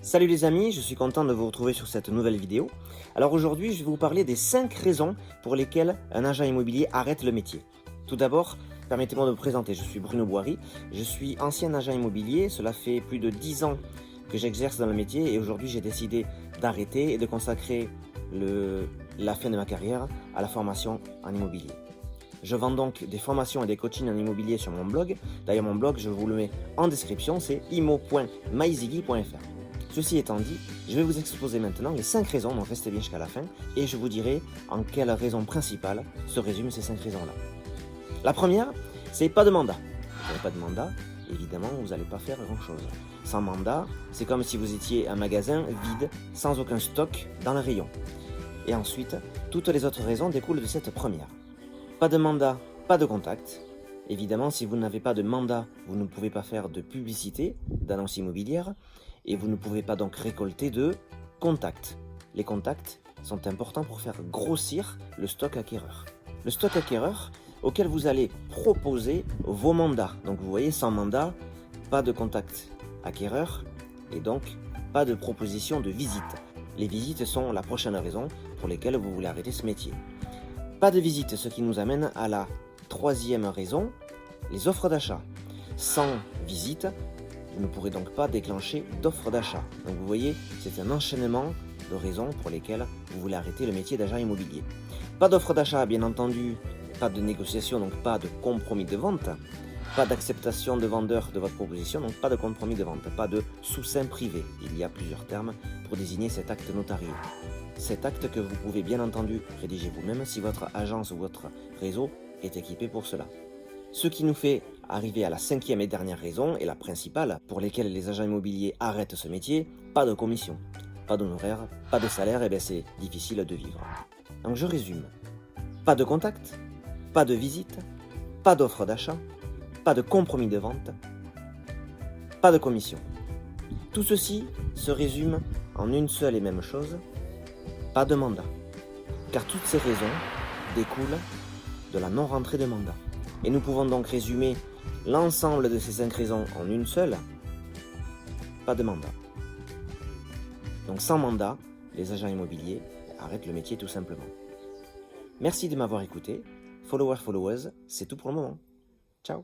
Salut les amis, je suis content de vous retrouver sur cette nouvelle vidéo. Alors aujourd'hui, je vais vous parler des 5 raisons pour lesquelles un agent immobilier arrête le métier. Tout d'abord, permettez-moi de me présenter, je suis Bruno Boiry, je suis ancien agent immobilier, cela fait plus de 10 ans que j'exerce dans le métier et aujourd'hui j'ai décidé d'arrêter et de consacrer la fin de ma carrière à la formation en immobilier. Je vends donc des formations et des coachings en immobilier sur mon blog. D'ailleurs mon blog, je vous le mets en description, c'est imo.myziggy.fr. Ceci étant dit, je vais vous exposer maintenant les 5 raisons, donc restez bien jusqu'à la fin, et je vous dirai en quelle raison principale se résument ces 5 raisons-là. La première, c'est pas de mandat. Vous n'avez pas de mandat, évidemment, vous n'allez pas faire grand-chose. Sans mandat, c'est comme si vous étiez un magasin vide, sans aucun stock dans le rayon. Et ensuite, toutes les autres raisons découlent de cette première. Pas de mandat, pas de contact. Évidemment, si vous n'avez pas de mandat, vous ne pouvez pas faire de publicité, d'annonce immobilière, et vous ne pouvez pas donc récolter de contacts. Les contacts sont importants pour faire grossir le stock acquéreur. Le stock acquéreur auquel vous allez proposer vos mandats. Donc vous voyez, sans mandat, pas de contact acquéreur et donc pas de proposition de visite. Les visites sont la prochaine raison pour laquelle vous voulez arrêter ce métier. Pas de visite, ce qui nous amène à la troisième raison, les offres d'achat. Sans visite, vous ne pourrez donc pas déclencher d'offres d'achat. Donc vous voyez, c'est un enchaînement de raisons pour lesquelles vous voulez arrêter le métier d'agent immobilier. Pas d'offre d'achat, bien entendu, pas de négociation, donc pas de compromis de vente, pas d'acceptation de vendeur de votre proposition, donc pas de compromis de vente, pas de sous-seing privé. Il y a plusieurs termes pour désigner cet acte notarié. Cet acte que vous pouvez bien entendu rédiger vous-même si votre agence ou votre réseau est équipé pour cela. Ce qui nous fait arriver à la cinquième et dernière raison, et la principale, pour lesquelles les agents immobiliers arrêtent ce métier, pas de commission, pas d'honoraires, pas de salaire, et bien c'est difficile de vivre. Donc je résume. Pas de contact, pas de visite, pas d'offre d'achat, pas de compromis de vente, pas de commission. Tout ceci se résume en une seule et même chose, pas de mandat. Car toutes ces raisons découlent de la non-rentrée de mandat. Et nous pouvons donc résumer l'ensemble de ces 5 raisons en une seule, pas de mandat. Donc sans mandat, les agents immobiliers arrêtent le métier tout simplement. Merci de m'avoir écouté. Followers, c'est tout pour le moment. Ciao.